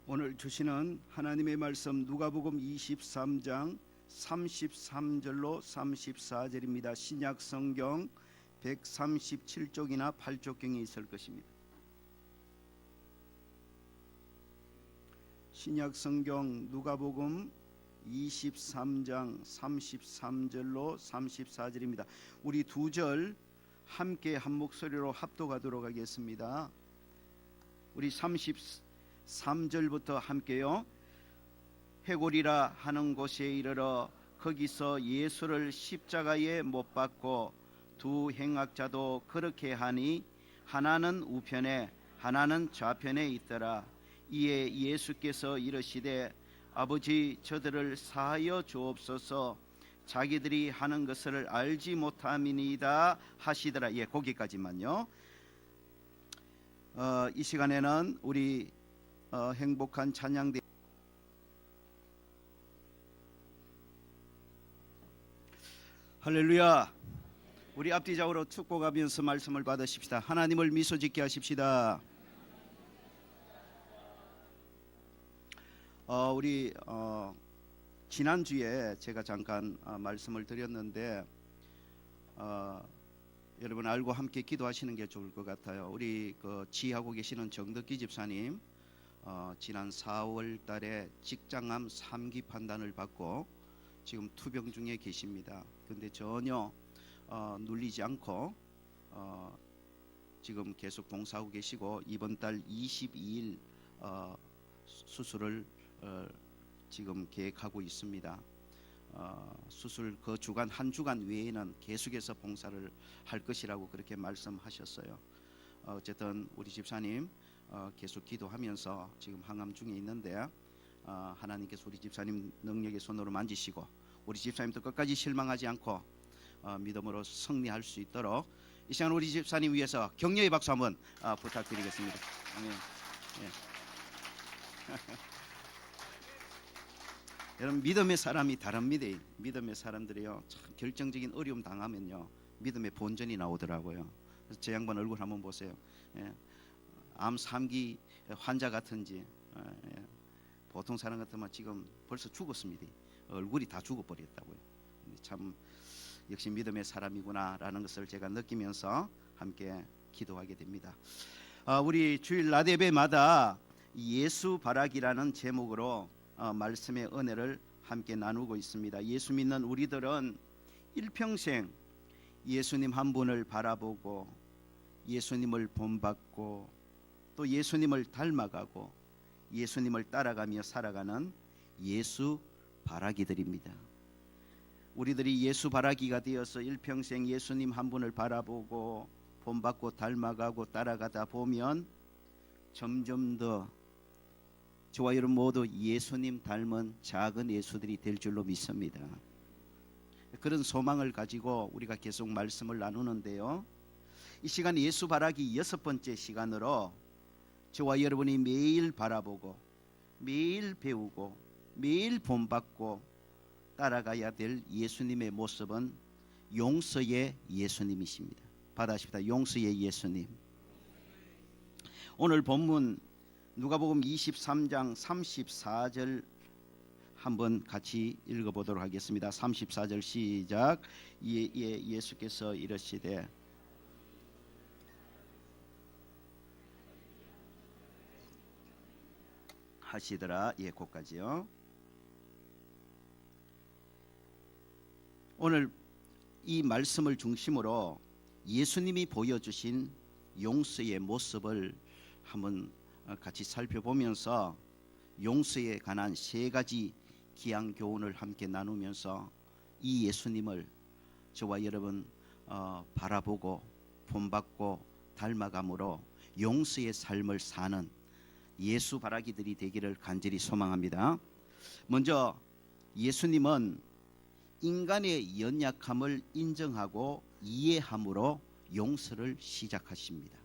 오늘 주시는 하나님의 말씀 누가복음 23장 33절로 34절입니다. 신약 성경 137쪽이나 8쪽경에 있을 것입니다. 신약 성경 누가복음 23장 33절로 34절입니다. 우리 두 절 함께 한 목소리로 합독하도록 하겠습니다. 우리 33절부터 함께요. 해골이라 하는 곳에 이르러 거기서 예수를 십자가에 못 박고 두 행악자도 그렇게 하니 하나는 우편에 하나는 좌편에 있더라. 이에 예수께서 이르시되 아버지 저들을 사하여 주옵소서 자기들이 하는 것을 알지 못함이니이다 하시더라. 거기까지만요. 이 시간에는 우리 행복한 찬양대 할렐루야. 우리 앞뒤좌우로 축복하면서 말씀을 받으십시다. 하나님을 미소 짓게 하십시다. 우리 지난주에 제가 잠깐 말씀을 드렸는데 여러분 알고 함께 기도하시는 게 좋을 것 같아요. 우리 지하고 계시는 정덕기 집사님 지난 4월 달에 직장암 3기 판단을 받고 지금 투병 중에 계십니다. 근데 전혀 눌리지 않고 지금 계속 봉사하고 계시고 이번 달 22일 수술을 지금 계획하고 있습니다. 수술 그 주간 한 주간 외에는 계속해서 봉사를 할 것이라고 그렇게 말씀하셨어요. 어쨌든 우리 집사님 계속 기도하면서 지금 항암 중에 있는데 하나님께서 우리 집사님 능력의 손으로 만지시고 우리 집사님도 끝까지 실망하지 않고 믿음으로 승리할 수 있도록 이 시간 우리 집사님 위해서 격려의 박수 한번 부탁드리겠습니다. 아멘. 여러분 믿음의 사람이 다릅니다. 믿음의 사람들이요 참 결정적인 어려움 당하면요 믿음의 본전이 나오더라고요. 그래서 제 양반 얼굴 한번 보세요. 암 3기 환자 같은지 보통 사람 같으면 지금 벌써 죽었습니다. 얼굴이 다 죽어버렸다고요. 참 역시 믿음의 사람이구나라는 것을 제가 느끼면서 함께 기도하게 됩니다. 우리 주일 낮 예배마다 예수 바라기라는 제목으로 말씀의 은혜를 함께 나누고 있습니다. 예수 믿는 우리들은 일평생 예수님 한 분을 바라보고 예수님을 본받고 또 예수님을 닮아가고 예수님을 따라가며 살아가는 예수 바라기들입니다. 우리들이 예수 바라기가 되어서 일평생 예수님 한 분을 바라보고 본받고 닮아가고 따라가다 보면 점점 더 저와 여러분 모두 예수님 닮은 작은 예수들이 될 줄로 믿습니다. 그런 소망을 가지고 우리가 계속 말씀을 나누는데요. 이 시간 예수 바라기 6번째 시간으로 저와 여러분이 매일 바라보고 매일 배우고 매일 본받고 따라가야 될 예수님의 모습은 용서의 예수님이십니다. 받아십시다. 용서의 예수님. 오늘 본문 누가복음 23장 34절 한번 같이 읽어보도록 하겠습니다. 34절 시작. 예수께서 이르시되 하시더라. 거기까지요. 오늘 이 말씀을 중심으로 예수님이 보여주신 용서의 모습을 한번 같이 살펴보면서 용서에 관한 세 가지 귀한 교훈을 함께 나누면서 이 예수님을 저와 여러분 바라보고 본받고 닮아감으로 용서의 삶을 사는 예수 바라기들이 되기를 간절히 소망합니다. 먼저 예수님은 인간의 연약함을 인정하고 이해함으로 용서를 시작하십니다.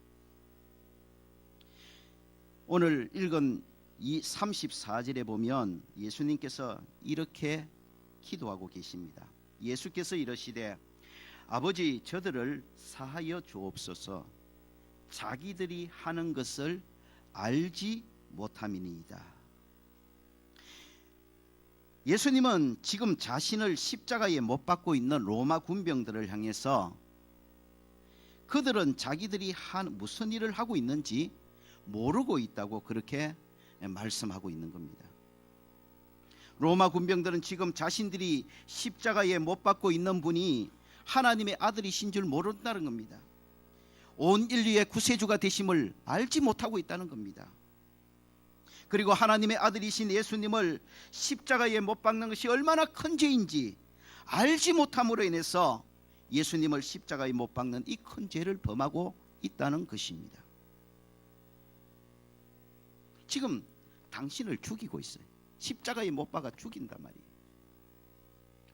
오늘 읽은 이 34절에 보면 예수님께서 이렇게 기도하고 계십니다. 예수께서 이르시되 아버지 저들을 사하여 주옵소서 자기들이 하는 것을 알지 못함이니이다. 예수님은 지금 자신을 십자가에 못 박고 있는 로마 군병들을 향해서 그들은 자기들이 무슨 일을 하고 있는지 모르고 있다고 그렇게 말씀하고 있는 겁니다. 로마 군병들은 지금 자신들이 십자가에 못 박고 있는 분이 하나님의 아들이신 줄 모른다는 겁니다. 온 인류의 구세주가 되심을 알지 못하고 있다는 겁니다. 그리고 하나님의 아들이신 예수님을 십자가에 못 박는 것이 얼마나 큰 죄인지 알지 못함으로 인해서 예수님을 십자가에 못 박는 이 큰 죄를 범하고 있다는 것입니다. 지금 당신을 죽이고 있어요. 십자가에 못 박아 죽인단 말이에요.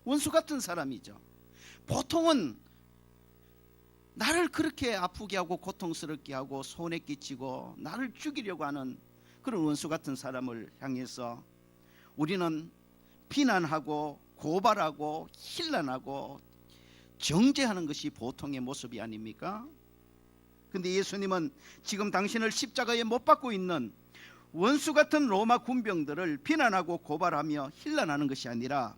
원수 같은 사람이죠. 보통은 나를 그렇게 아프게 하고 고통스럽게 하고 손해 끼치고 나를 죽이려고 하는 그런 원수 같은 사람을 향해서 우리는 비난하고 고발하고 힐난하고 정죄하는 것이 보통의 모습이 아닙니까? 근데 예수님은 지금 당신을 십자가에 못 박고 있는 원수 같은 로마 군병들을 비난하고 고발하며 힐난하는 것이 아니라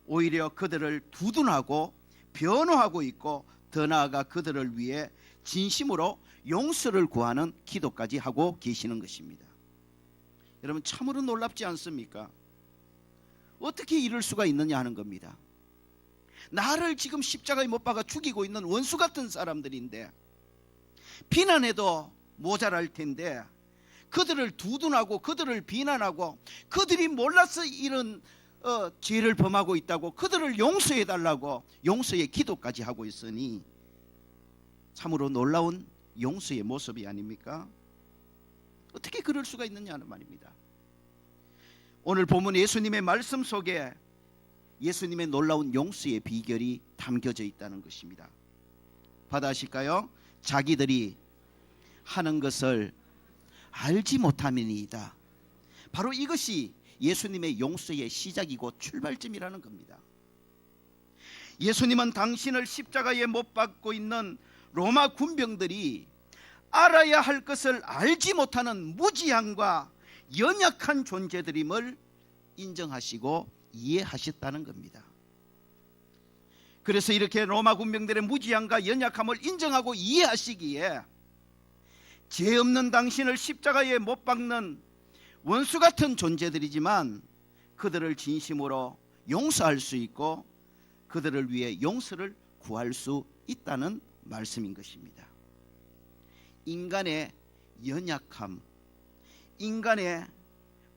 오히려 그들을 두둔하고 변호하고 있고 더 나아가 그들을 위해 진심으로 용서를 구하는 기도까지 하고 계시는 것입니다. 여러분 참으로 놀랍지 않습니까? 어떻게 이럴 수가 있느냐 하는 겁니다. 나를 지금 십자가에 못 박아 죽이고 있는 원수 같은 사람들인데 비난해도 모자랄 텐데 그들을 두둔하고 그들을 비난하고 그들이 몰라서 이런 죄를 범하고 있다고 그들을 용서해 달라고 용서의 기도까지 하고 있으니 참으로 놀라운 용서의 모습이 아닙니까? 어떻게 그럴 수가 있느냐는 말입니다. 오늘 본문 예수님의 말씀 속에 예수님의 놀라운 용서의 비결이 담겨져 있다는 것입니다. 받아하실까요? 자기들이 하는 것을 알지 못함이니이다. 바로 이것이 예수님의 용서의 시작이고 출발점이라는 겁니다. 예수님은 당신을 십자가에 못 박고 있는 로마 군병들이 알아야 할 것을 알지 못하는 무지함과 연약한 존재들임을 인정하시고 이해하셨다는 겁니다. 그래서 이렇게 로마 군병들의 무지함과 연약함을 인정하고 이해하시기에 죄 없는 당신을 십자가에 못 박는 원수 같은 존재들이지만 그들을 진심으로 용서할 수 있고 그들을 위해 용서를 구할 수 있다는 말씀인 것입니다. 인간의 연약함, 인간의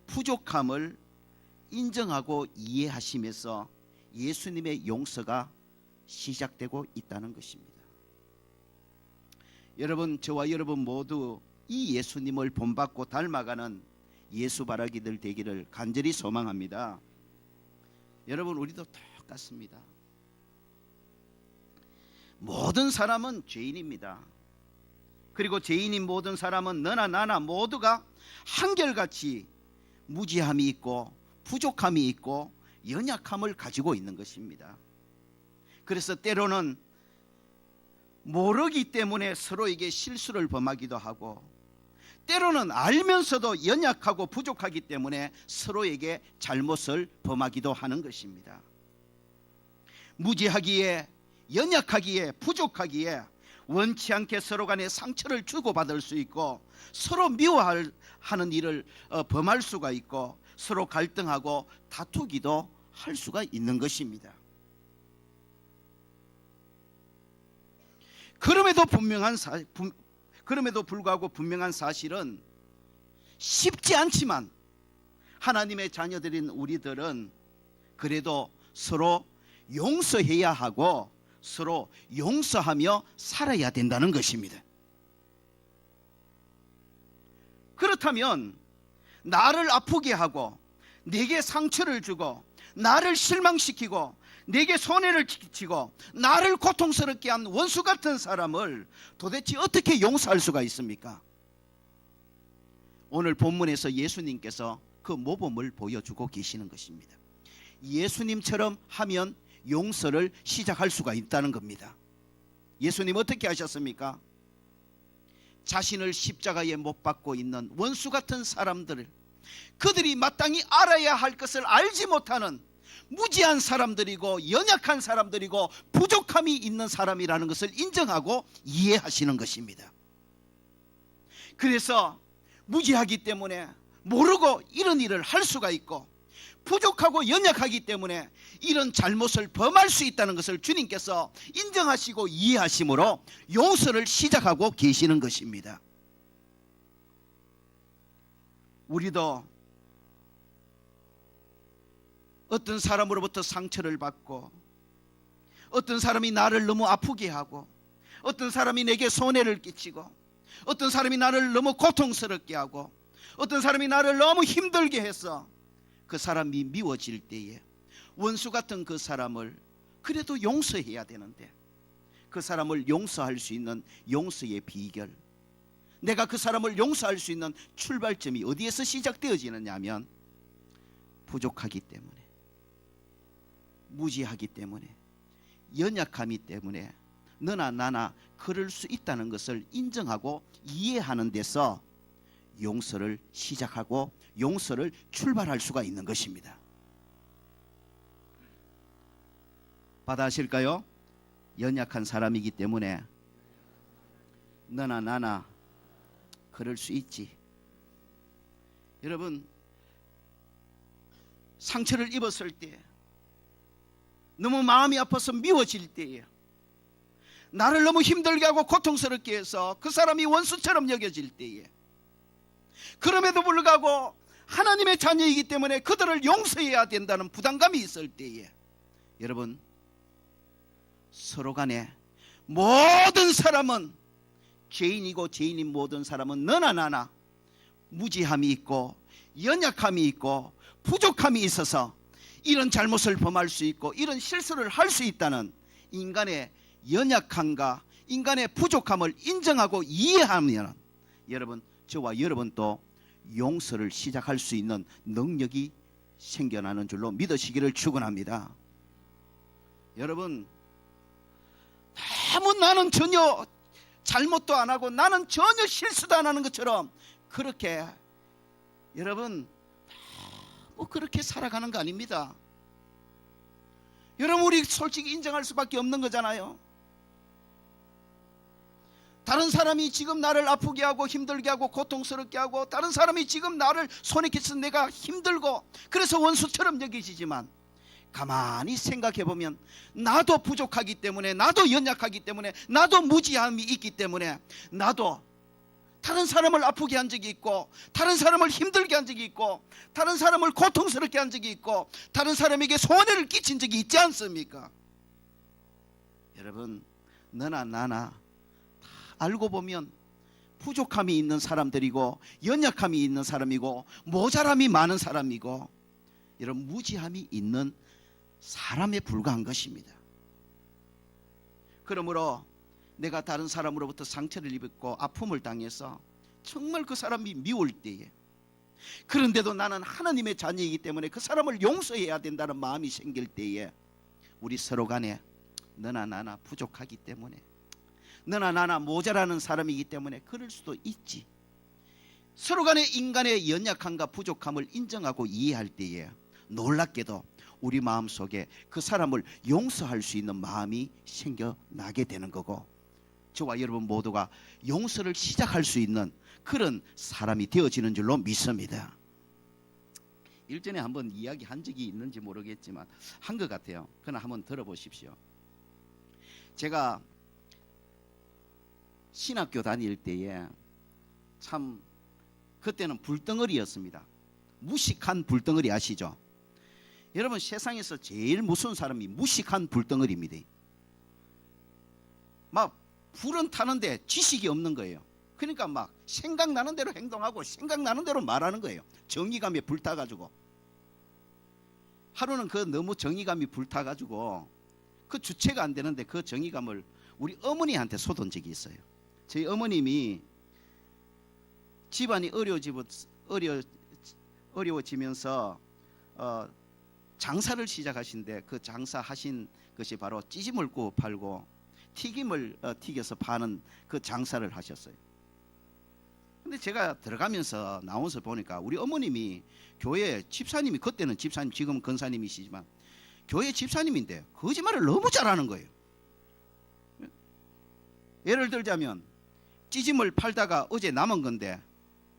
부족함을 인정하고 이해하시면서 예수님의 용서가 시작되고 있다는 것입니다. 여러분, 저와 여러분 모두 이 예수님을 본받고 닮아가는 예수 바라기들 되기를 간절히 소망합니다. 여러분, 우리도 똑같습니다. 모든 사람은 죄인입니다. 그리고 죄인인 모든 사람은 너나 나나 모두가 한결같이 무지함이 있고 부족함이 있고 연약함을 가지고 있는 것입니다. 그래서 때로는 모르기 때문에 서로에게 실수를 범하기도 하고 때로는 알면서도 연약하고 부족하기 때문에 서로에게 잘못을 범하기도 하는 것입니다. 무지하기에 연약하기에 부족하기에 원치 않게 서로 간에 상처를 주고받을 수 있고 서로 미워하는 일을 범할 수가 있고 서로 갈등하고 다투기도 할 수가 있는 것입니다. 그럼에도 불구하고 분명한 사실은 쉽지 않지만 하나님의 자녀들인 우리들은 그래도 서로 용서해야 하고 서로 용서하며 살아야 된다는 것입니다. 그렇다면 나를 아프게 하고 내게 상처를 주고 나를 실망시키고 내게 손해를 끼치고 나를 고통스럽게 한 원수 같은 사람을 도대체 어떻게 용서할 수가 있습니까? 오늘 본문에서 예수님께서 그 모범을 보여주고 계시는 것입니다. 예수님처럼 하면 용서를 시작할 수가 있다는 겁니다. 예수님 어떻게 하셨습니까? 자신을 십자가에 못 박고 있는 원수 같은 사람들을 그들이 마땅히 알아야 할 것을 알지 못하는 무지한 사람들이고 연약한 사람들이고 부족함이 있는 사람이라는 것을 인정하고 이해하시는 것입니다. 그래서 무지하기 때문에 모르고 이런 일을 할 수가 있고, 부족하고 연약하기 때문에 이런 잘못을 범할 수 있다는 것을 주님께서 인정하시고 이해하심으로 용서를 시작하고 계시는 것입니다. 우리도 어떤 사람으로부터 상처를 받고, 어떤 사람이 나를 너무 아프게 하고, 어떤 사람이 내게 손해를 끼치고, 어떤 사람이 나를 너무 고통스럽게 하고, 어떤 사람이 나를 너무 힘들게 해서 그 사람이 미워질 때에 원수 같은 그 사람을 그래도 용서해야 되는데, 그 사람을 용서할 수 있는 용서의 비결, 내가 그 사람을 용서할 수 있는 출발점이 어디에서 시작되어지느냐 하면, 부족하기 때문에, 무지하기 때문에, 연약함이 때문에 너나 나나 그럴 수 있다는 것을 인정하고 이해하는 데서 용서를 시작하고 용서를 출발할 수가 있는 것입니다. 받아하실까요? 연약한 사람이기 때문에 너나 나나 그럴 수 있지. 여러분, 상처를 입었을 때, 너무 마음이 아파서 미워질 때에, 나를 너무 힘들게 하고 고통스럽게 해서 그 사람이 원수처럼 여겨질 때에, 그럼에도 불구하고 하나님의 자녀이기 때문에 그들을 용서해야 된다는 부담감이 있을 때에, 여러분, 서로 간에 모든 사람은, 죄인이고 죄인인 모든 사람은 너나 나나 무지함이 있고 연약함이 있고 부족함이 있어서 이런 잘못을 범할 수 있고 이런 실수를 할 수 있다는 인간의 연약함과 인간의 부족함을 인정하고 이해하면, 여러분, 저와 여러분도 용서를 시작할 수 있는 능력이 생겨나는 줄로 믿으시기를 축원합니다. 여러분, 너무 나는 전혀 잘못도 안 하고 나는 전혀 실수도 안 하는 것처럼 그렇게, 여러분, 뭐 그렇게 살아가는 거 아닙니다. 여러분, 우리 솔직히 인정할 수밖에 없는 거잖아요. 다른 사람이 지금 나를 아프게 하고 힘들게 하고 고통스럽게 하고, 다른 사람이 지금 나를 손해끼쳐서 내가 힘들고 그래서 원수처럼 여기지만, 가만히 생각해 보면 나도 부족하기 때문에, 나도 연약하기 때문에, 나도 무지함이 있기 때문에, 나도 다른 사람을 아프게 한 적이 있고, 다른 사람을 힘들게 한 적이 있고, 다른 사람을 고통스럽게 한 적이 있고, 다른 사람에게 손해를 끼친 적이 있지 않습니까? 여러분, 너나 나나 다 알고 보면 부족함이 있는 사람들이고 연약함이 있는 사람이고 모자람이 많은 사람이고, 이런 무지함이 있는 사람에 불과한 것입니다. 그러므로 내가 다른 사람으로부터 상처를 입었고 아픔을 당해서 정말 그 사람이 미울 때에, 그런데도 나는 하나님의 자녀이기 때문에 그 사람을 용서해야 된다는 마음이 생길 때에, 우리 서로 간에 너나 나나 부족하기 때문에, 너나 나나 모자라는 사람이기 때문에 그럴 수도 있지. 서로 간에 인간의 연약함과 부족함을 인정하고 이해할 때에 놀랍게도 우리 마음속에 그 사람을 용서할 수 있는 마음이 생겨나게 되는 거고, 저와 여러분 모두가 용서를 시작할 수 있는 그런 사람이 되어지는 줄로 믿습니다. 일전에 한번 이야기한 적이 있는지 모르겠지만 한 것 같아요. 그러나 한번 들어보십시오. 제가 신학교 다닐 때에 참 그때는 불덩어리였습니다. 무식한 불덩어리 아시죠? 여러분, 세상에서 제일 무서운 사람이 무식한 불덩어리입니다. 막 불은 타는데 지식이 없는 거예요. 그러니까 막 생각나는 대로 행동하고 생각나는 대로 말하는 거예요. 정의감에 불타가지고. 하루는 그 너무 정의감이 불타가지고 그 주체가 안 되는데 그 정의감을 우리 어머니한테 쏟은 적이 있어요. 저희 어머님이 집안이 어려워지면서 장사를 시작하신데, 그 장사하신 것이 바로 찌짐을 구워 팔고 튀김을 튀겨서 파는 그 장사를 하셨어요. 근데 제가 들어가면서 나와서 보니까 우리 어머님이 교회 집사님이, 그때는 집사님, 지금은 권사님이시지만 교회 집사님인데 거짓말을 너무 잘하는 거예요. 예를 들자면 찌짐을 팔다가 어제 남은 건데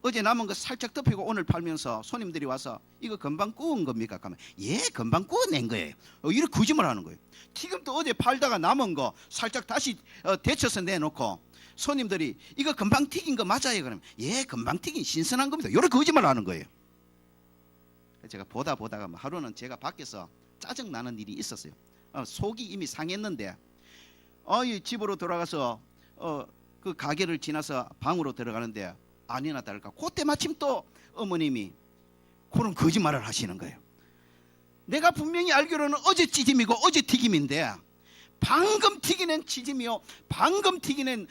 어제 남은 거 살짝 덮이고 오늘 팔면서 손님들이 와서 이거 금방 구운 겁니까? 그러면 예, 금방 구워낸 거예요. 이렇게 거짓말 하는 거예요. 튀김도 어제 팔다가 남은 거 살짝 다시 데쳐서 내놓고 손님들이 이거 금방 튀긴 거 맞아요? 그러면 예, 금방 튀긴 신선한 겁니다. 이렇게 거짓말 하는 거예요. 제가 보다가 하루는 제가 밖에서 짜증 나는 일이 있었어요. 속이 이미 상했는데 집으로 돌아가서 그 가게를 지나서 방으로 들어가는데 아니나 다를까 그때 마침 또 어머님이 그런 거짓말을 하시는 거예요. 내가 분명히 알기로는 어제 찌짐이고 어제 튀김인데 방금 튀기는 찌짐이요, 방금 튀기는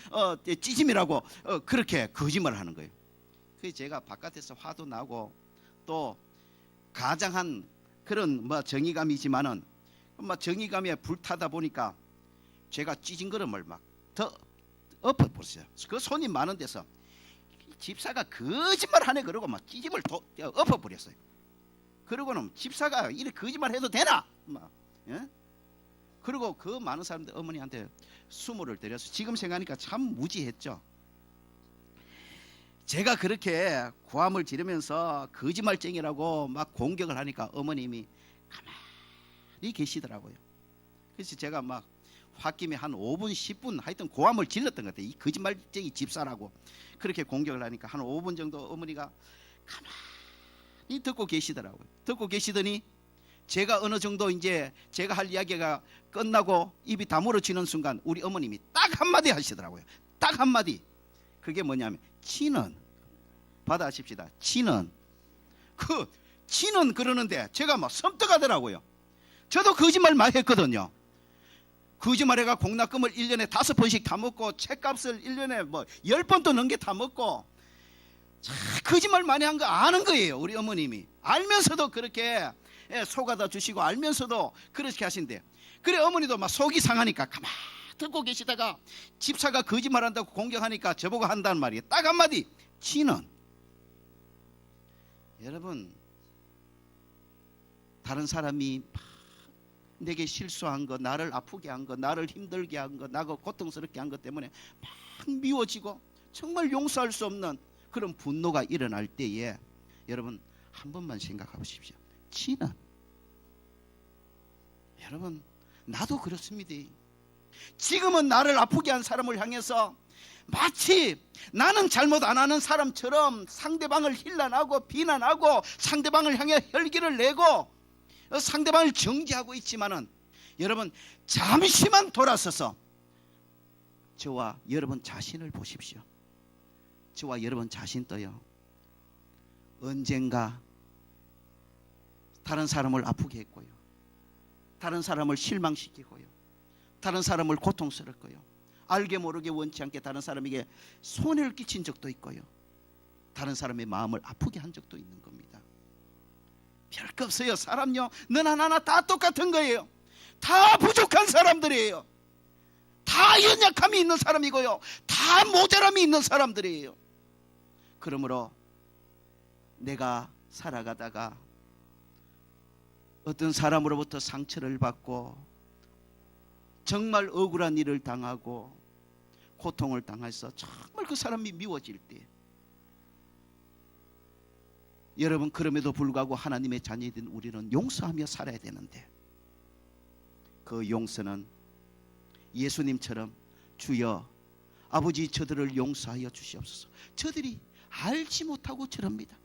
찌짐이라고 그렇게 거짓말을 하는 거예요. 그래서 제가 바깥에서 화도 나고 또 가장한 그런 정의감이지만은 정의감에 불타다 보니까 제가 찌진 걸음을 막 더 엎어버렸어요. 그 손님 많은 데서 집사가 거짓말 하네 그러고 막 찌짐을 엎어버렸어요. 그러고는 집사가 이렇게 거짓말 해도 되나? 예? 그리고 그 많은 사람들 어머니한테 수모를 드려서 지금 생각하니까 참 무지했죠. 제가 그렇게 고함을 지르면서 거짓말쟁이라고 막 공격을 하니까 어머님이 가만히 계시더라고요. 그래서 제가 막 홧김에 한 5분 10분 하여튼 고함을 질렀던 것 같아요. 이 거짓말쟁이 집사라고 그렇게 공격을 하니까 한 5분 정도 어머니가 가만히 듣고 계시더라고요. 듣고 계시더니 제가 어느 정도 이제 제가 할 이야기가 끝나고 입이 다물어지는 순간 우리 어머님이 딱 한마디 하시더라고요. 딱 한마디. 그게 뭐냐면 치는, 받아하십시다. 치는 그러는데 제가 막 섬뜩하더라고요. 저도 거짓말 많이 했거든요. 거짓말해가 공납금을 1년에 5번씩 다 먹고 책값을 1년에 10번도 넘게 다 먹고 거짓말 많이 한 거 아는 거예요. 우리 어머님이 알면서도 그렇게 속아다 주시고 알면서도 그렇게 하신대. 그래 어머니도 막 속이 상하니까 가만히 듣고 계시다가 집사가 거짓말한다고 공격하니까 저보고 한다는 말이에요. 딱 한마디, 치는. 여러분, 다른 사람이 내게 실수한 거, 나를 아프게 한 거, 나를 힘들게 한 거, 나가 고통스럽게 한 것 때문에 막 미워지고 정말 용서할 수 없는 그런 분노가 일어날 때에 여러분 한 번만 생각해 보십시오. 치는. 여러분, 나도 그렇습니다. 지금은 나를 아프게 한 사람을 향해서 마치 나는 잘못 안 하는 사람처럼 상대방을 힐난하고 비난하고 상대방을 향해 혈기를 내고 상대방을 정죄하고 있지만은 여러분 잠시만 돌아서서 저와 여러분 자신을 보십시오. 저와 여러분 자신도요, 언젠가 다른 사람을 아프게 했고요, 다른 사람을 실망시키고요, 다른 사람을 고통스럽고요, 알게 모르게 원치 않게 다른 사람에게 손해를 끼친 적도 있고요, 다른 사람의 마음을 아프게 한 적도 있는 겁니다. 별거 없어요. 사람요, 너나 나나 다 똑같은 거예요. 다 부족한 사람들이에요. 다 연약함이 있는 사람이고요, 다 모자람이 있는 사람들이에요. 그러므로 내가 살아가다가 어떤 사람으로부터 상처를 받고 정말 억울한 일을 당하고 고통을 당해서 정말 그 사람이 미워질 때, 여러분 그럼에도 불구하고 하나님의 자녀된 우리는 용서하며 살아야 되는데 그 용서는 예수님처럼 주여 아버지 저들을 용서하여 주시옵소서, 저들이 알지 못하고 저럽니다.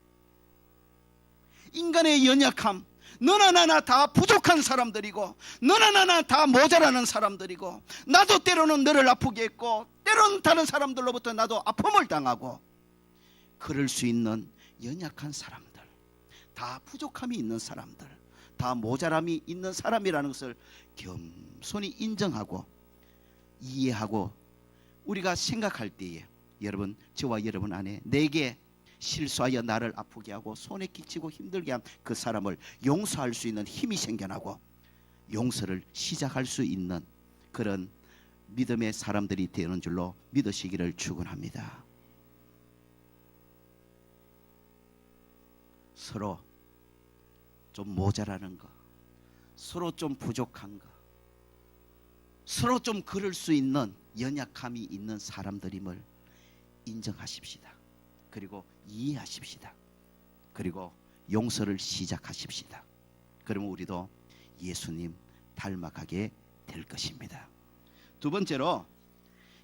인간의 연약함, 너나 나나 다 부족한 사람들이고 너나 나나 다 모자라는 사람들이고 나도 때로는 너를 아프게 했고 때로는 다른 사람들로부터 나도 아픔을 당하고 그럴 수 있는 연약한 사람들, 다 부족함이 있는 사람들, 다 모자람이 있는 사람이라는 것을 겸손히 인정하고 이해하고 우리가 생각할 때에 여러분 저와 여러분 안에 내게 실수하여 나를 아프게 하고 손에 끼치고 힘들게 한 그 사람을 용서할 수 있는 힘이 생겨나고 용서를 시작할 수 있는 그런 믿음의 사람들이 되는 줄로 믿으시기를 축원합니다. 서로 좀 모자라는 거, 서로 좀 부족한 거, 서로 좀 그럴 수 있는 연약함이 있는 사람들임을 인정하십시다. 그리고 이해하십시다. 그리고 용서를 시작하십시다. 그러면 우리도 예수님 닮아가게 될 것입니다. 두 번째로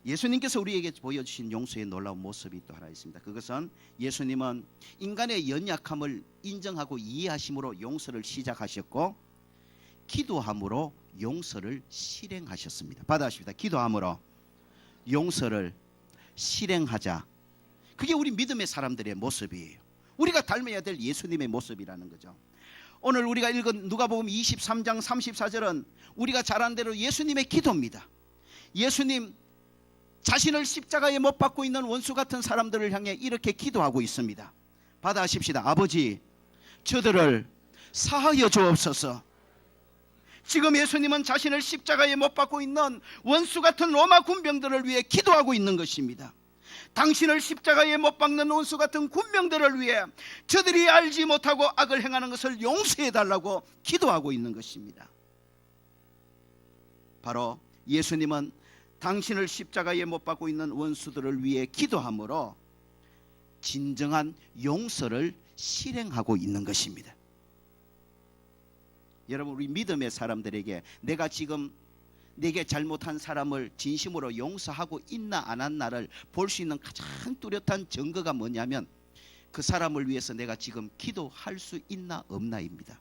예수님께서 우리에게 보여주신 용서의 놀라운 모습이 또 하나 있습니다. 그것은 예수님은 인간의 연약함을 인정하고 이해하심으로 용서를 시작하셨고, 기도함으로 용서를 실행하셨습니다. 받아십니다. 기도함으로 용서를 실행하자. 그게 우리 믿음의 사람들의 모습이에요. 우리가 닮아야 될 예수님의 모습이라는 거죠. 오늘 우리가 읽은 누가복음 23장 34절은 우리가 잘 아는 대로 예수님의 기도입니다. 예수님 자신을 십자가에 못 박고 있는 원수 같은 사람들을 향해 이렇게 기도하고 있습니다. 받아하십시다. 아버지, 저들을 사하여 주옵소서. 지금 예수님은 자신을 십자가에 못 박고 있는 원수 같은 로마 군병들을 위해 기도하고 있는 것입니다. 당신을 십자가에 못 박는 원수 같은 군병들을 위해 저들이 알지 못하고 악을 행하는 것을 용서해 달라고 기도하고 있는 것입니다. 바로 예수님은 당신을 십자가에 못 박고 있는 원수들을 위해 기도함으로 진정한 용서를 실행하고 있는 것입니다. 여러분, 우리 믿음의 사람들에게 내가 지금 내게 잘못한 사람을 진심으로 용서하고 있나 안 했나를 볼 수 있는 가장 뚜렷한 증거가 뭐냐면 그 사람을 위해서 내가 지금 기도할 수 있나 없나입니다.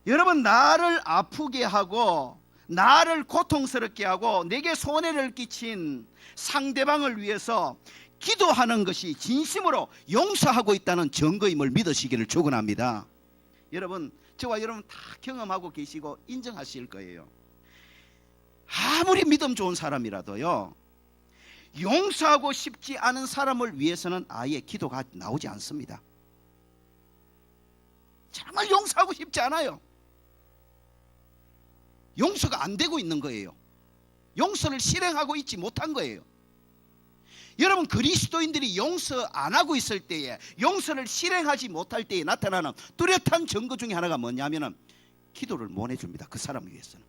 여러분, 나를 아프게 하고 나를 고통스럽게 하고 내게 손해를 끼친 상대방을 위해서 기도하는 것이 진심으로 용서하고 있다는 증거임을 믿으시기를 축원합니다. 여러분, 저와 여러분 다 경험하고 계시고 인정하실 거예요. 아무리 믿음 좋은 사람이라도요, 용서하고 싶지 않은 사람을 위해서는 아예 기도가 나오지 않습니다. 정말 용서하고 싶지 않아요. 용서가 안 되고 있는 거예요. 용서를 실행하고 있지 못한 거예요. 여러분, 그리스도인들이 용서 안 하고 있을 때에, 용서를 실행하지 못할 때에 나타나는 뚜렷한 증거 중에 하나가 뭐냐면은 기도를 못 해줍니다. 그 사람을 위해서는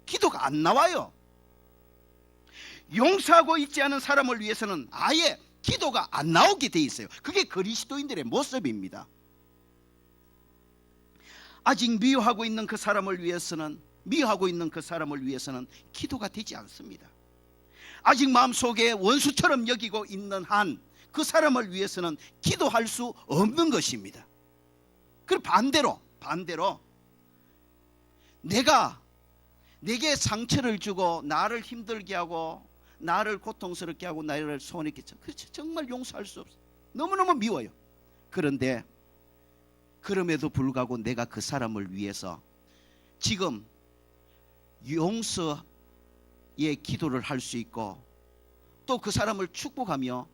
기도가 안 나와요. 용서하고 있지 않은 사람을 위해서는 아예 기도가 안 나오게 돼 있어요. 그게 그리스도인들의 모습입니다. 아직 미워하고 있는 그 사람을 위해서는 기도가 되지 않습니다. 아직 마음속에 원수처럼 여기고 있는 한 그 사람을 위해서는 기도할 수 없는 것입니다. 그리고 반대로 내게 상처를 주고 나를 힘들게 하고 나를 고통스럽게 하고 나를 손해 끼쳐, 정말 용서할 수 없어요. 너무너무 미워요. 그런데 그럼에도 불구하고 내가 그 사람을 위해서 지금 용서의 기도를 할 수 있고 또 그 사람을 축복하며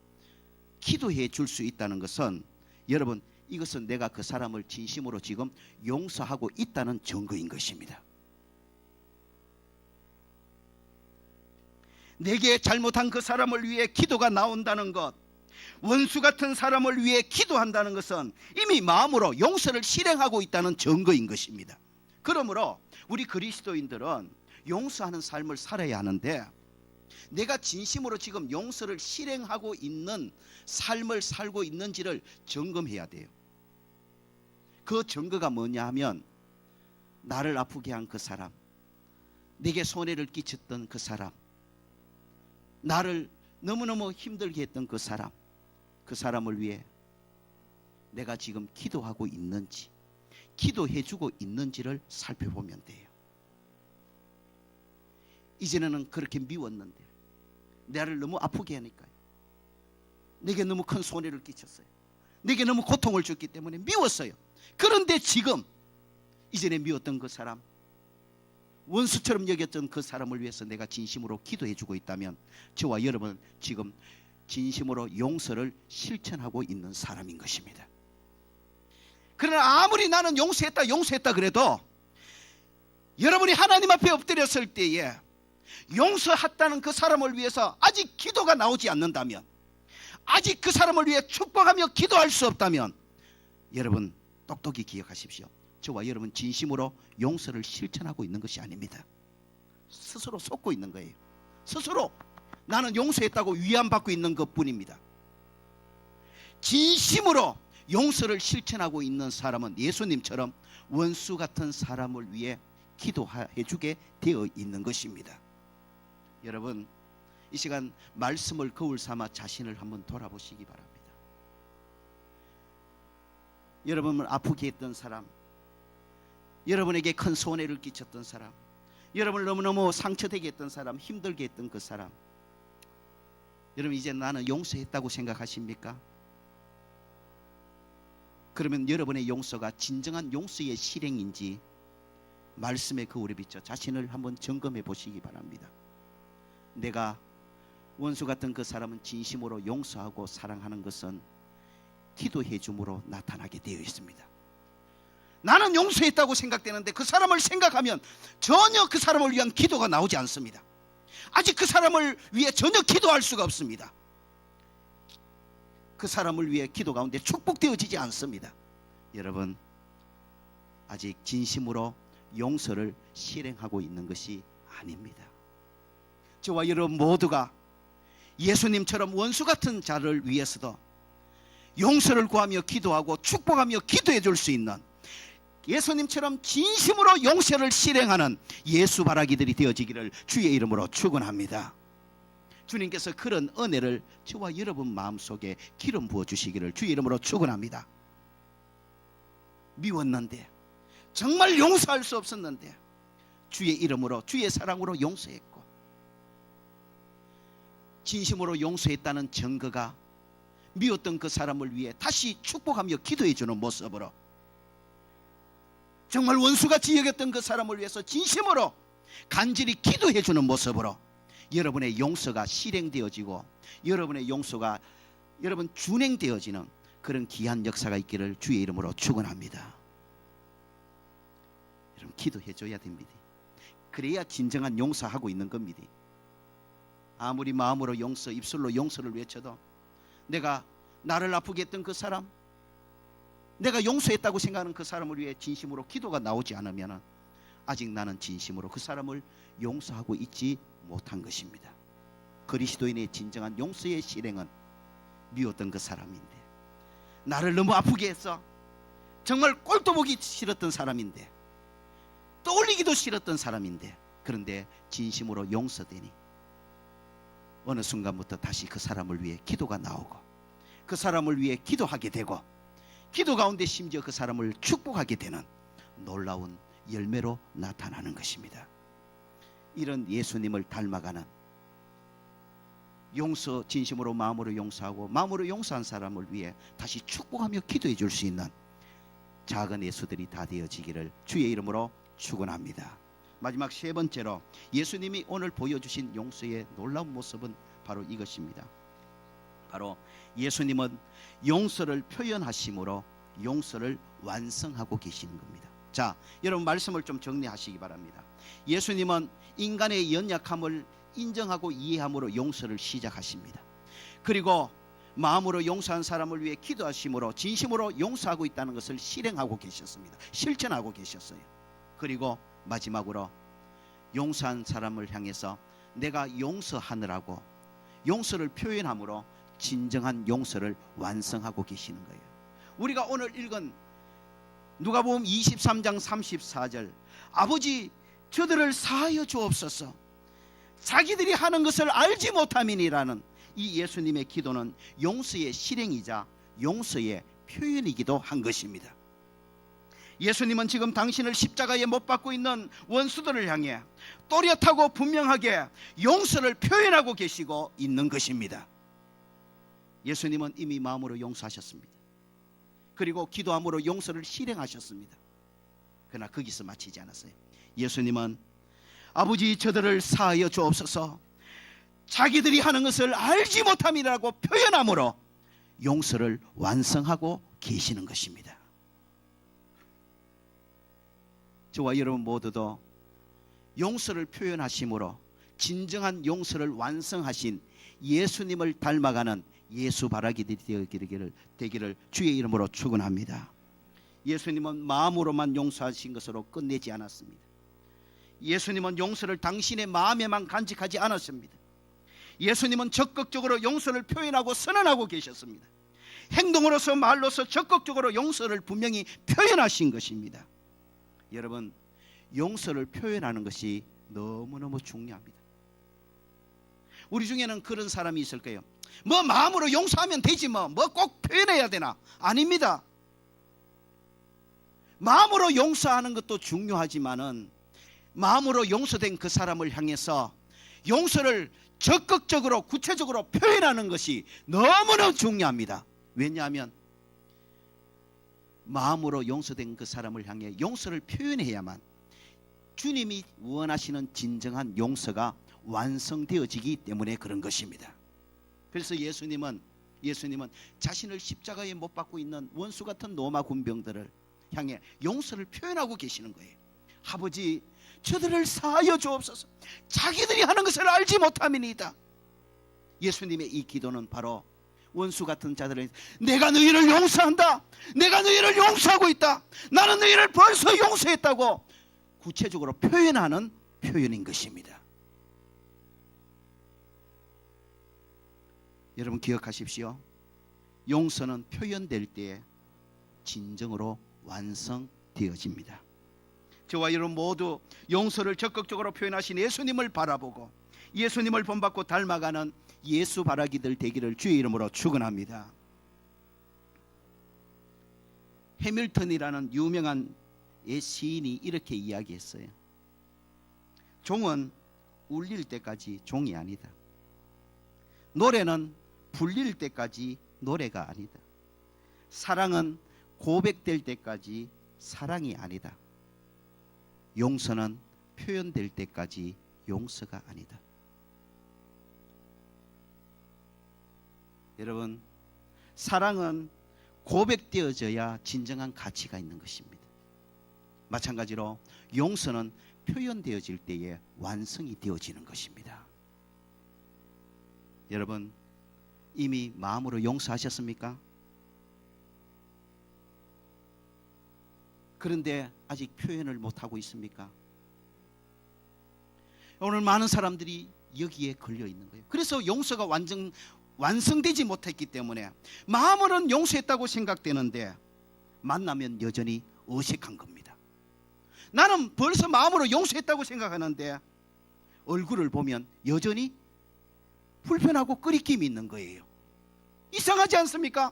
기도해 줄 수 있다는 것은, 여러분, 이것은 내가 그 사람을 진심으로 지금 용서하고 있다는 증거인 것입니다. 내게 잘못한 그 사람을 위해 기도가 나온다는 것, 원수 같은 사람을 위해 기도한다는 것은 이미 마음으로 용서를 실행하고 있다는 증거인 것입니다. 그러므로 우리 그리스도인들은 용서하는 삶을 살아야 하는데, 내가 진심으로 지금 용서를 실행하고 있는 삶을 살고 있는지를 점검해야 돼요. 그 증거가 뭐냐 하면, 나를 아프게 한 그 사람, 내게 손해를 끼쳤던 그 사람, 나를 너무너무 힘들게 했던 그 사람을 위해 내가 지금 기도하고 있는지, 기도해주고 있는지를 살펴보면 돼요. 이전에는 그렇게 미웠는데 나를 너무 아프게 하니까요, 내게 너무 큰 손해를 끼쳤어요. 내게 너무 고통을 줬기 때문에 미웠어요. 그런데 지금 이전에 미웠던 그 사람, 원수처럼 여겼던 그 사람을 위해서 내가 진심으로 기도해주고 있다면 저와 여러분은 지금 진심으로 용서를 실천하고 있는 사람인 것입니다. 그러나 아무리 나는 용서했다 그래도 여러분이 하나님 앞에 엎드렸을 때에 용서했다는 그 사람을 위해서 아직 기도가 나오지 않는다면, 아직 그 사람을 위해 축복하며 기도할 수 없다면, 여러분, 똑똑히 기억하십시오. 저와 여러분 진심으로 용서를 실천하고 있는 것이 아닙니다. 스스로 속고 있는 거예요. 스스로 나는 용서했다고 위안받고 있는 것뿐입니다. 진심으로 용서를 실천하고 있는 사람은 예수님처럼 원수 같은 사람을 위해 기도해 주게 되어 있는 것입니다. 여러분, 이 시간 말씀을 거울 삼아 자신을 한번 돌아보시기 바랍니다. 여러분을 아프게 했던 사람, 여러분에게 큰 손해를 끼쳤던 사람, 여러분을 너무너무 상처되게 했던 사람, 힘들게 했던 그 사람, 여러분 이제 나는 용서했다고 생각하십니까? 그러면 여러분의 용서가 진정한 용서의 실행인지 말씀의 거울에 비춰 자신을 한번 점검해 보시기 바랍니다. 내가 원수 같은 그 사람은 진심으로 용서하고 사랑하는 것은 기도해 줌으로 나타나게 되어 있습니다. 나는 용서했다고 생각되는데 그 사람을 생각하면 전혀 그 사람을 위한 기도가 나오지 않습니다. 아직 그 사람을 위해 전혀 기도할 수가 없습니다. 그 사람을 위해 기도 가운데 축복되어지지 않습니다. 여러분, 아직 진심으로 용서를 실행하고 있는 것이 아닙니다. 저와 여러분 모두가 예수님처럼 원수 같은 자를 위해서도 용서를 구하며 기도하고 축복하며 기도해 줄 수 있는, 예수님처럼 진심으로 용서를 실행하는 예수 바라기들이 되어지기를 주의 이름으로 축원합니다. 주님께서 그런 은혜를 저와 여러분 마음속에 기름 부어 주시기를 주의 이름으로 축원합니다. 미웠는데, 정말 용서할 수 없었는데 주의 이름으로, 주의 사랑으로 용서했고, 진심으로 용서했다는 증거가 미웠던 그 사람을 위해 다시 축복하며 기도해 주는 모습으로, 정말 원수같이 여겼던 그 사람을 위해서 진심으로 간절히 기도해 주는 모습으로 여러분의 용서가 실행되어지고 여러분의 용서가 여러분 준행되어지는 그런 귀한 역사가 있기를 주의 이름으로 축원합니다. 여러분 기도해 줘야 됩니다. 그래야 진정한 용서하고 있는 겁니다. 아무리 마음으로 용서, 입술로 용서를 외쳐도 내가 나를 아프게 했던 그 사람, 내가 용서했다고 생각하는 그 사람을 위해 진심으로 기도가 나오지 않으면 아직 나는 진심으로 그 사람을 용서하고 있지 못한 것입니다. 그리스도인의 진정한 용서의 실행은 미웠던 그 사람인데, 나를 너무 아프게 해서 정말 꼴도 보기 싫었던 사람인데, 떠올리기도 싫었던 사람인데, 그런데 진심으로 용서되니 어느 순간부터 다시 그 사람을 위해 기도가 나오고 그 사람을 위해 기도하게 되고 기도 가운데 심지어 그 사람을 축복하게 되는 놀라운 열매로 나타나는 것입니다. 이런 예수님을 닮아가는, 용서, 진심으로 마음으로 용서하고 마음으로 용서한 사람을 위해 다시 축복하며 기도해 줄 수 있는 작은 예수들이 다 되어지기를 주의 이름으로 축원합니다. 마지막 세 번째로 예수님이 오늘 보여주신 용서의 놀라운 모습은 바로 이것입니다. 바로 예수님은 용서를 표현하심으로 용서를 완성하고 계시는 겁니다. 자, 여러분 말씀을 좀 정리하시기 바랍니다. 예수님은 인간의 연약함을 인정하고 이해함으로 용서를 시작하십니다. 그리고 마음으로 용서한 사람을 위해 기도하심으로 진심으로 용서하고 있다는 것을 실행하고 계셨습니다. 실천하고 계셨어요. 그리고 마지막으로 용서한 사람을 향해서 내가 용서하느라고 용서를 표현함으로 진정한 용서를 완성하고 계시는 거예요. 우리가 오늘 읽은 누가복음 23장 34절, 아버지 저들을 사하여 주옵소서, 자기들이 하는 것을 알지 못함이니라는 이 예수님의 기도는 용서의 실행이자 용서의 표현이기도 한 것입니다. 예수님은 지금 당신을 십자가에 못 박고 있는 원수들을 향해 또렷하고 분명하게 용서를 표현하고 계시고 있는 것입니다. 예수님은 이미 마음으로 용서하셨습니다. 그리고 기도함으로 용서를 실행하셨습니다. 그러나 거기서 마치지 않았어요. 예수님은 아버지 저들을 사하여 주옵소서, 자기들이 하는 것을 알지 못함이라고 표현함으로 용서를 완성하고 계시는 것입니다. 저와 여러분 모두도 용서를 표현하심으로 진정한 용서를 완성하신 예수님을 닮아가는 예수 바라기들이 되기를 주의 이름으로 축원합니다. 예수님은 마음으로만 용서하신 것으로 끝내지 않았습니다. 예수님은 용서를 당신의 마음에만 간직하지 않았습니다. 예수님은 적극적으로 용서를 표현하고 선언하고 계셨습니다. 행동으로서 말로서 적극적으로 용서를 분명히 표현하신 것입니다. 여러분, 용서를 표현하는 것이 너무너무 중요합니다. 우리 중에는 그런 사람이 있을 거예요. 뭐 마음으로 용서하면 되지 뭐 꼭 표현해야 되나? 아닙니다. 마음으로 용서하는 것도 중요하지만은 마음으로 용서된 그 사람을 향해서 용서를 적극적으로 구체적으로 표현하는 것이 너무나 중요합니다. 왜냐하면 마음으로 용서된 그 사람을 향해 용서를 표현해야만 주님이 원하시는 진정한 용서가 완성되어지기 때문에 그런 것입니다. 그래서 예수님은 자신을 십자가에 못 박고 있는 원수 같은 로마 군병들을 향해 용서를 표현하고 계시는 거예요. 아버지, 저들을 사하여 주옵소서. 자기들이 하는 것을 알지 못함이니이다. 예수님의 이 기도는 바로 원수 같은 자들을 내가 너희를 용서한다. 내가 너희를 용서하고 있다. 나는 너희를 벌써 용서했다고 구체적으로 표현하는 표현인 것입니다. 여러분 기억하십시오. 용서는 표현될 때에 진정으로 완성되어집니다. 저와 여러분 모두 용서를 적극적으로 표현하신 예수님을 바라보고 예수님을 본받고 닮아가는 예수 바라기들 되기를 주의 이름으로 축원합니다. 해밀턴이라는 유명한 시인이 이렇게 이야기했어요. 종은 울릴 때까지 종이 아니다. 노래는 불릴 때까지 노래가 아니다. 사랑은 고백될 때까지 사랑이 아니다. 용서는 표현될 때까지 용서가 아니다. 여러분, 사랑은 고백되어져야 진정한 가치가 있는 것입니다. 마찬가지로 용서는 표현되어질 때에 완성이 되어지는 것입니다. 여러분, 이미 마음으로 용서하셨습니까? 그런데 아직 표현을 못하고 있습니까? 오늘 많은 사람들이 여기에 걸려 있는 거예요. 그래서 용서가 완성되지 못했기 때문에 마음으로는 용서했다고 생각되는데 만나면 여전히 어색한 겁니다. 나는 벌써 마음으로 용서했다고 생각하는데 얼굴을 보면 여전히 불편하고 끄리낌이 있는 거예요. 이상하지 않습니까?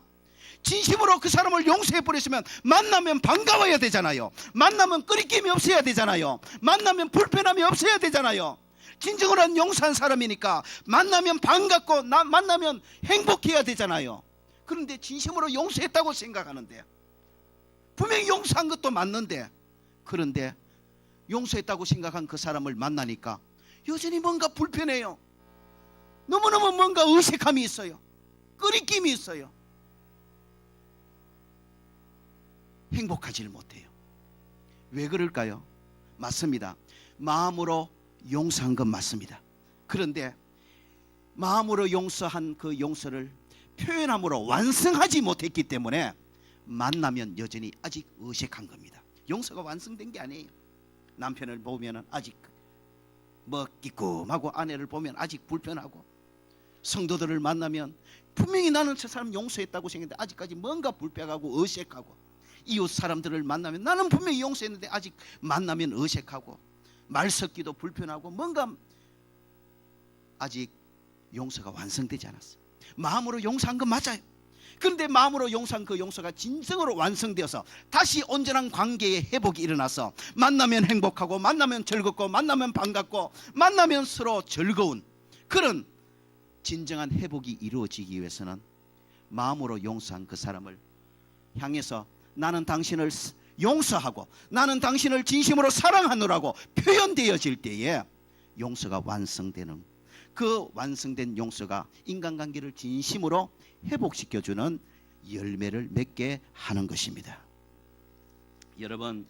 진심으로 그 사람을 용서해버렸으면 만나면 반가워야 되잖아요. 만나면 끄리낌이 없어야 되잖아요. 만나면 불편함이 없어야 되잖아요. 진정으로 용서한 사람이니까 만나면 반갑고 만나면 행복해야 되잖아요. 그런데 진심으로 용서했다고 생각하는데 분명히 용서한 것도 맞는데 그런데 용서했다고 생각한 그 사람을 만나니까 여전히 뭔가 불편해요. 너무너무 뭔가 어색함이 있어요. 끄리낌이 있어요. 행복하지를 못해요. 왜 그럴까요? 맞습니다. 마음으로 용서한 건 맞습니다. 그런데 마음으로 용서한 그 용서를 표현함으로 완성하지 못했기 때문에 만나면 여전히 아직 어색한 겁니다. 용서가 완성된 게 아니에요. 남편을 보면 아직 먹기끔하고 아내를 보면 아직 불편하고 성도들을 만나면 분명히 나는 저 사람 용서했다고 생각했는데 아직까지 뭔가 불편하고 어색하고 이웃 사람들을 만나면 나는 분명히 용서했는데 아직 만나면 어색하고 말 섞기도 불편하고 뭔가 아직 용서가 완성되지 않았어요. 마음으로 용서한 건 맞아요. 그런데 마음으로 용서한 그 용서가 진정으로 완성되어서 다시 온전한 관계의 회복이 일어나서 만나면 행복하고 만나면 즐겁고 만나면 반갑고 만나면 서로 즐거운 그런 진정한 회복이 이루어지기 위해서는 마음으로 용서한 그 사람을 향해서 나는 당신을 용서하고 나는 당신을 진심으로 사랑하노라고 표현되어질 때에 용서가 완성되는 그 완성된 용서가 인간관계를 진심으로 회복시켜주는 열매를 맺게 하는 것입니다. 여러분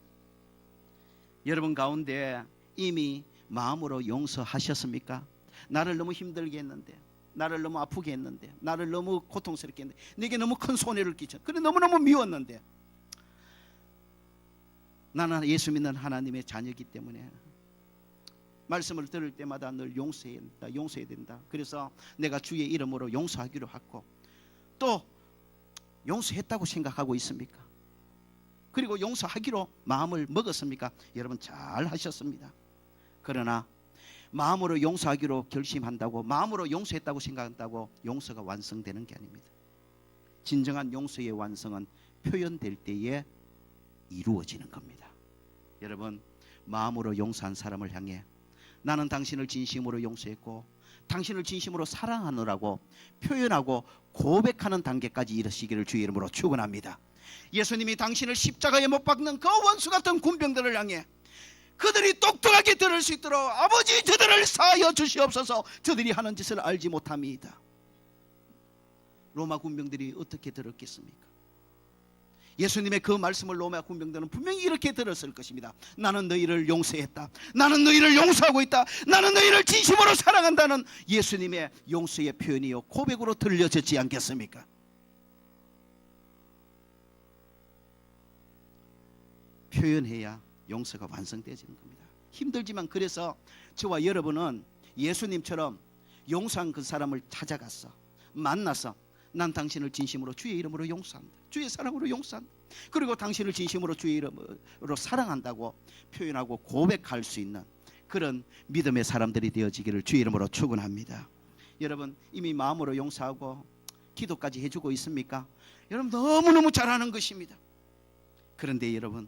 가운데 이미 마음으로 용서하셨습니까? 나를 너무 힘들게 했는데 나를 너무 아프게 했는데 나를 너무 고통스럽게 했는데 내게 너무 큰 손해를 끼쳤는데 그래 너무너무 미웠는데, 그런데 진심으로 용서했다고 생각하는데, 그런데 마음으로 용서한 그 사람을 향해서 용서가 완성되는 그 완성된 용서가 진정으로 회복시켜주는 열매를 맺게 하는 것입니다. 여러분 가운데 이미 마음으로 용서하셨습니까? 나를 너무 힘들게 했는데 나를 너무 고통스럽게 했는데 내게 너무 큰 손해를 끼쳤는데 그래 너무너무 미웠는데 나는 예수 믿는 하나님의 자녀이기 때문에 말씀을 들을 때마다 늘 용서해야 된다, 용서해야 된다. 그래서 내가 주의 이름으로 용서하기로 하고 또 용서했다고 생각하고 있습니까? 그리고 용서하기로 마음을 먹었습니까? 여러분 잘 하셨습니다. 그러나 마음으로 용서하기로 결심한다고, 마음으로 용서했다고 생각한다고 용서가 완성되는 게 아닙니다. 진정한 용서의 완성은 표현될 때에 이루어지는 겁니다. 여러분, 마음으로 용서한 사람을 향해 나는 당신을 진심으로 용서했고 당신을 진심으로 사랑하느라고 표현하고 고백하는 단계까지 이르시기를 주의 이름으로 축원합니다. 예수님이 당신을 십자가에 못 박는 그 원수 같은 군병들을 향해 그들이 똑똑하게 들을 수 있도록 아버지 저들을 사하여 주시옵소서. 저들이 하는 짓을 알지 못합니다. 로마 군병들이 어떻게 들었겠습니까? 예수님의 그 말씀을 로마 군병들은 분명히 이렇게 들었을 것입니다. 나는 너희를 용서했다. 나는 너희를 용서하고 있다. 나는 너희를 진심으로 사랑한다는 예수님의 용서의 표현이요 고백으로 들려졌지 않겠습니까? 표현해야 용서가 완성되어지는 겁니다. 힘들지만 그래서 저와 여러분은 예수님처럼 용서한 그 사람을 찾아가서 만나서 난 당신을 진심으로 주의 이름으로 용서한다. 주의 사랑으로 용서한다. 그리고 당신을 진심으로 주의 이름으로 사랑한다고 표현하고 고백할 수 있는 그런 믿음의 사람들이 되어지기를 주의 이름으로 축원합니다. 여러분 이미 마음으로 용서하고 기도까지 해주고 있습니까? 여러분 너무너무 잘하는 것입니다. 그런데 여러분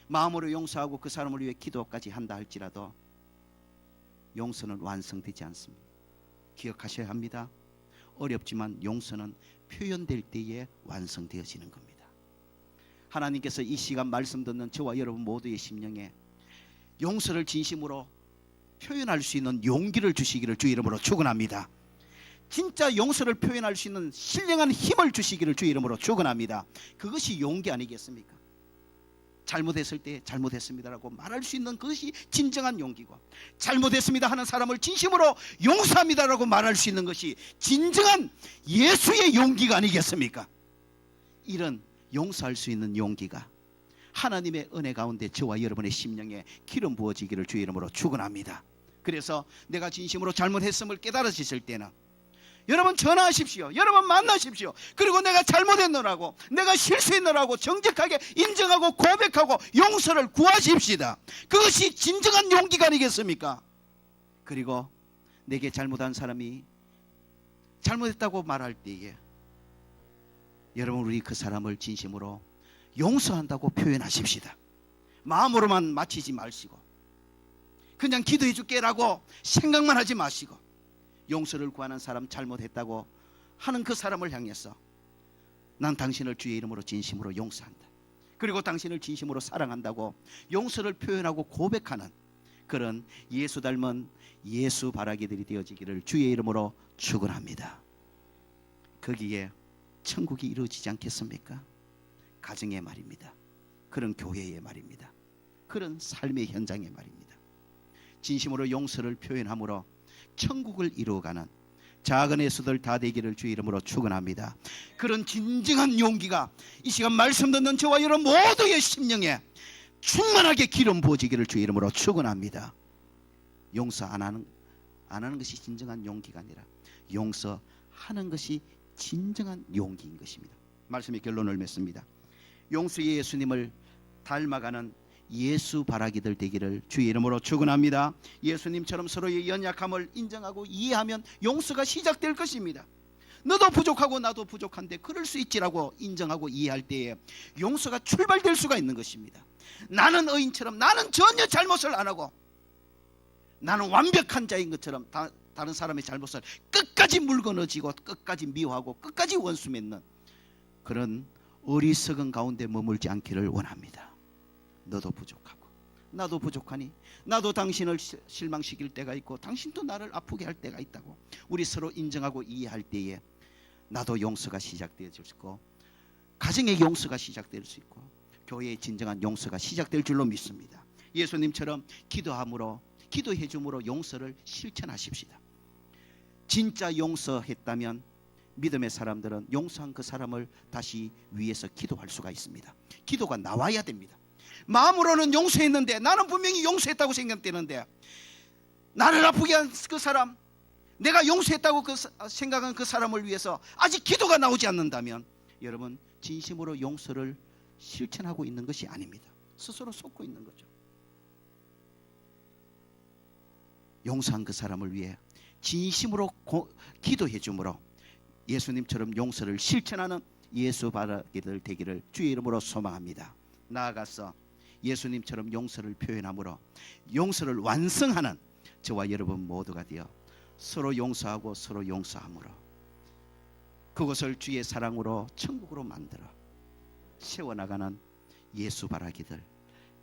마음으로 용서하고 그 사람을 위해 기도까지 한다 할지라도 용서는 완성되지 않습니다. 기억하셔야 합니다. 어렵지만 용서는 표현될 때에 완성되어지는 겁니다. 하나님께서 이 시간 말씀 듣는 저와 여러분 모두의 심령에 용서를 진심으로 표현할 수 있는 용기를 주시기를 주의 이름으로 축원합니다. 진짜 용서를 표현할 수 있는 신령한 힘을 주시기를 주의 이름으로 축원합니다. 그것이 용기 아니겠습니까? 잘못했을 때 잘못했습니다라고 말할 수 있는 그것이 진정한 용기고, 잘못했습니다 하는 사람을 진심으로 용서합니다라고 말할 수 있는 것이 진정한 예수의 용기가 아니겠습니까? 이런 용서할 수 있는 용기가 하나님의 은혜 가운데 저와 여러분의 심령에 기름 부어지기를 주의 이름으로 축원합니다. 그래서 내가 진심으로 잘못했음을 깨달으실 때는 여러분 전화하십시오. 여러분 만나십시오. 그리고 내가 잘못했노라고, 내가 실수했노라고 정직하게 인정하고 고백하고 용서를 구하십시다. 그것이 진정한 용기가 아니겠습니까? 그리고 내게 잘못한 사람이 잘못했다고 말할 때에 여러분 우리 그 사람을 진심으로 용서한다고 표현하십시다. 마음으로만 마치지 마시고 그냥 기도해 줄게라고 생각만 하지 마시고 용서를 구하는 사람, 잘못했다고 하는 그 사람을 향해서 난 당신을 주의 이름으로 진심으로 용서한다. 그리고 당신을 진심으로 사랑한다고 용서를 표현하고 고백하는 그런 예수 닮은 예수 바라기들이 되어지기를 주의 이름으로 축원합니다. 거기에 천국이 이루어지지 않겠습니까? 가정의 말입니다. 그런 교회의 말입니다. 그런 삶의 현장의 말입니다. 진심으로 용서를 표현함으로 천국을 이루어가는 작은 예수들 다 되기를 주의 이름으로 축원합니다. 그런 진정한 용기가 이 시간 말씀 듣는 저와 여러분 모두의 심령에 충만하게 기름 부어지기를 주의 이름으로 축원합니다. 용서 안 하는 것이 진정한 용기가 아니라 용서하는 것이 진정한 용기인 것입니다. 말씀의 결론을 맺습니다. 용서의 예수님을 닮아가는 예수 바라기들 되기를 주의 이름으로 축원합니다. 예수님처럼 서로의 연약함을 인정하고 이해하면 용서가 시작될 것입니다. 너도 부족하고 나도 부족한데 그럴 수 있지라고 인정하고 이해할 때에 용서가 출발될 수가 있는 것입니다. 나는 의인처럼 나는 전혀 잘못을 안 하고 나는 완벽한 자인 것처럼 다른 사람의 잘못을 끝까지 물거너지고 끝까지 미워하고 끝까지 원수 맺는 그런 어리석은 가운데 머물지 않기를 원합니다. 너도 부족하고 나도 부족하니 나도 당신을 실망시킬 때가 있고 당신도 나를 아프게 할 때가 있다고 우리 서로 인정하고 이해할 때에 나도 용서가 시작될 수 있고 가정의 용서가 시작될 수 있고 교회의 진정한 용서가 시작될 줄로 믿습니다. 예수님처럼 기도함으로 기도해 줌으로 용서를 실천하십시다. 진짜 용서했다면 믿음의 사람들은 용서한 그 사람을 다시 위해서 기도할 수가 있습니다. 기도가 나와야 됩니다. 마음으로는 용서했는데, 나는 분명히 용서했다고 생각되는데, 나를 아프게 한 그 사람, 내가 용서했다고 생각한 그 사람을 위해서 아직 기도가 나오지 않는다면 여러분 진심으로 용서를 실천하고 있는 것이 아닙니다. 스스로 속고 있는 거죠. 용서한 그 사람을 위해 진심으로 기도해 주므로 예수님처럼 용서를 실천하는 예수 바라기들 되기를 주의 이름으로 소망합니다. 나아가서 예수님처럼 용서를 표현함으로 용서를 완성하는 저와 여러분 모두가 되어 서로 용서하고 서로 용서함으로 그것을 주의 사랑으로 천국으로 만들어 세워나가는 예수 바라기들,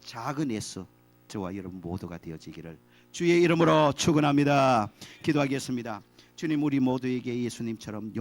작은 예수 저와 여러분 모두가 되어지기를 주의 이름으로 축원합니다. 기도하겠습니다. 주님, 우리 모두에게 예수님처럼